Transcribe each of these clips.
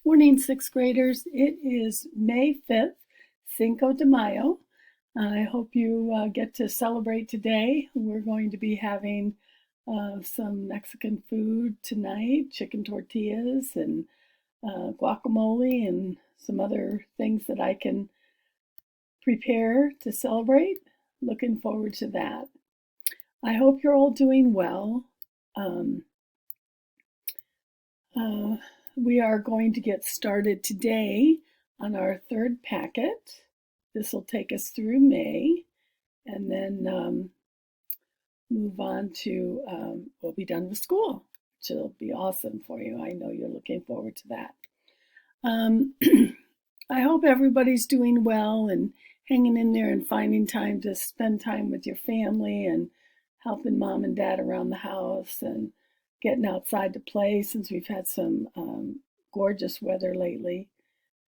Morning, sixth graders. It is May 5th, Cinco de Mayo. I hope you get to celebrate today. We're going to be having some Mexican food tonight, chicken tortillas and guacamole and some other things that I can prepare to celebrate. Looking forward to that. I hope you're all doing well. Um, we are going to get started today on our third packet. This will take us through May, and then move on to, we'll be done with school, which will be awesome for you. I know you're looking forward to that. I hope everybody's doing well and hanging in there and finding time to spend time with your family and helping mom and dad around the house and getting outside to play since we've had some gorgeous weather lately.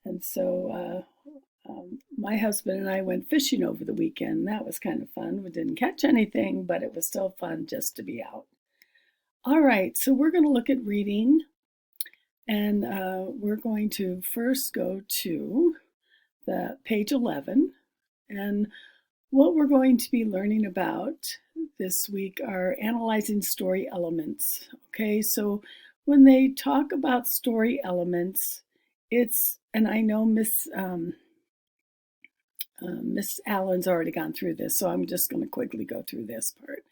And so my husband and I went fishing over the weekend. That was kind of fun. We didn't catch anything, but it was still fun just to be out. All right, so we're going to look at reading. And we're going to first go to the page 11. And what we're going to be learning about this week are analyzing story elements. Okay, so when they talk about story elements, and I know Miss Allen's already gone through this, so I'm just going to quickly go through this part.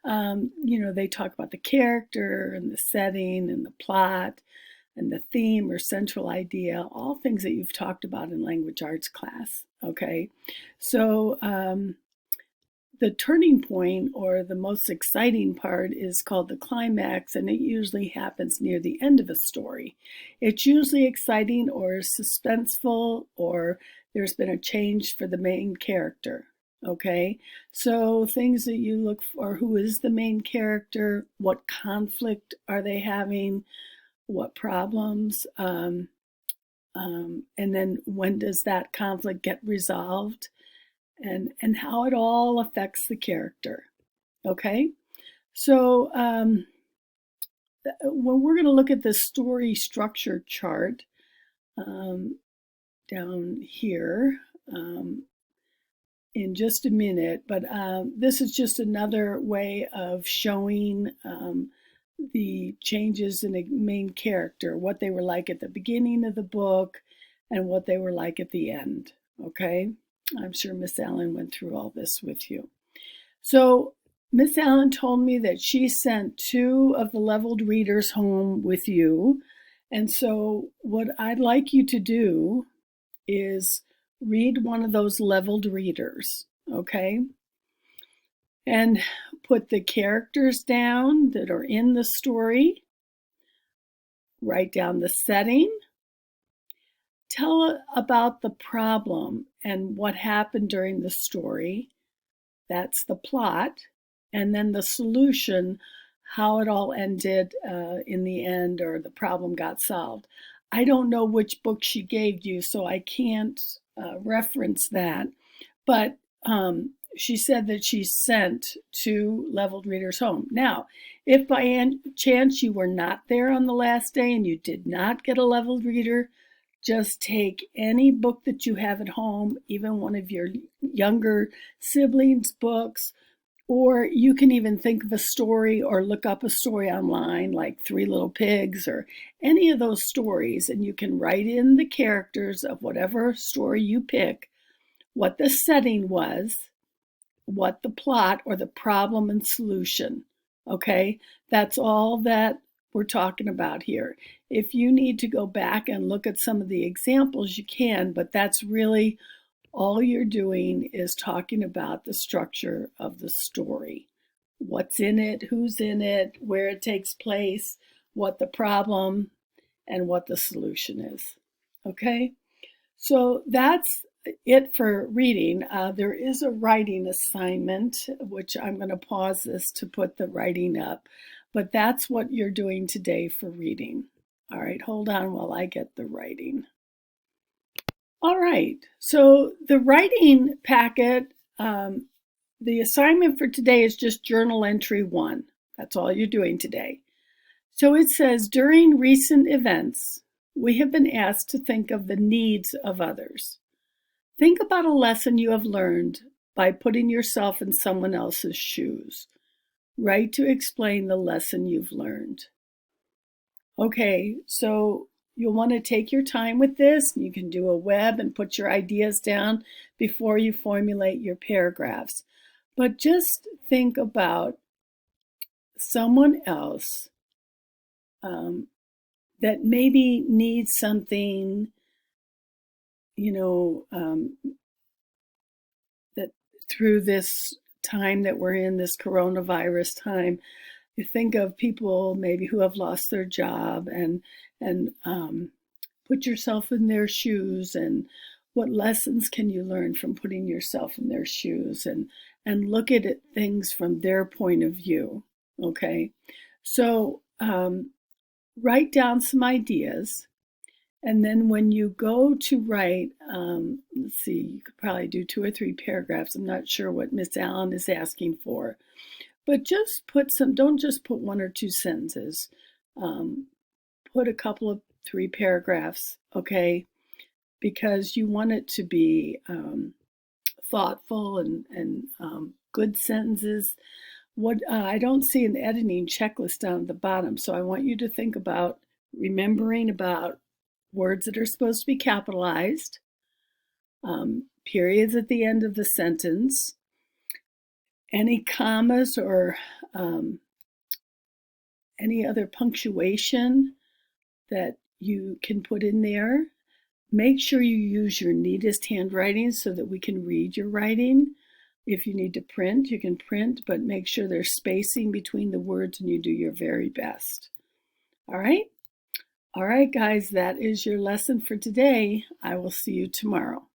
They talk about the character and the setting and the plot and the theme or central idea, all things that you've talked about in language arts class, okay? So the turning point or the most exciting part is called the climax, and it usually happens near the end of a story. It's usually exciting or suspenseful, or there's been a change for the main character, okay? So things that you look for: who is the main character? What conflict are they having? What problems? And then when does that conflict get resolved? And how it all affects the character, okay? So when we're going to look at the story structure chart down here in just a minute, but this is just another way of showing the changes in the main character, what they were like at the beginning of the book and what they were like at the end, okay? I'm sure Miss Allen went through all this with you. So Miss Allen told me that she sent 2 of the leveled readers home with you. And so what I'd like you to do is read one of those leveled readers, okay? And put the characters down that are in the story. Write down the setting. Tell about the problem and what happened during the story. That's the plot. And then the solution, how it all ended in the end, or the problem got solved. I don't know which book she gave you, so I can't reference that. But she said that she sent 2 leveled readers home. Now, if by chance you were not there on the last day and you did not get a leveled reader, just take any book that you have at home, even one of your younger siblings' books, or you can even think of a story or look up a story online like Three Little Pigs or any of those stories, and you can write in the characters of whatever story you pick, what the setting was, what the plot or the problem and solution, okay? That's all that we're talking about here. If you need to go back and look at some of the examples, you can, but that's really all you're doing is talking about the structure of the story. What's in it, who's in it, where it takes place, what the problem and what the solution is, okay? So that's it for reading. There is a writing assignment, which I'm going to pause this to put the writing up, but that's what you're doing today for reading. All right, hold on while I get the writing. All right, so the writing packet, the assignment for today is just journal entry 1. That's all you're doing today. So it says, during recent events, we have been asked to think of the needs of others. Think about a lesson you have learned by putting yourself in someone else's shoes. Write to explain the lesson you've learned. Okay, so you'll want to take your time with this. You can do a web and put your ideas down before you formulate your paragraphs. But just think about someone else that maybe needs something, that through this time that we're in, this coronavirus time, you think of people maybe who have lost their job, and put yourself in their shoes, and what lessons can you learn from putting yourself in their shoes, and look at it, things from their point of view. Okay, so write down some ideas, and then when you go to write, let's see, you could probably do 2 or 3 paragraphs. I'm not sure what Miss Allen is asking for, but just put some, don't just put 1 or 2 sentences. Put a couple of 3 paragraphs, okay? Because you want it to be thoughtful and good sentences. What I don't see an editing checklist down at the bottom, so I want you to think about remembering about words that are supposed to be capitalized, periods at the end of the sentence, any commas or any other punctuation that you can put in there. Make sure you use your neatest handwriting so that we can read your writing. If you need to print, you can print, but make sure there's spacing between the words and you do your very best. All right? All right, guys, that is your lesson for today. I will see you tomorrow.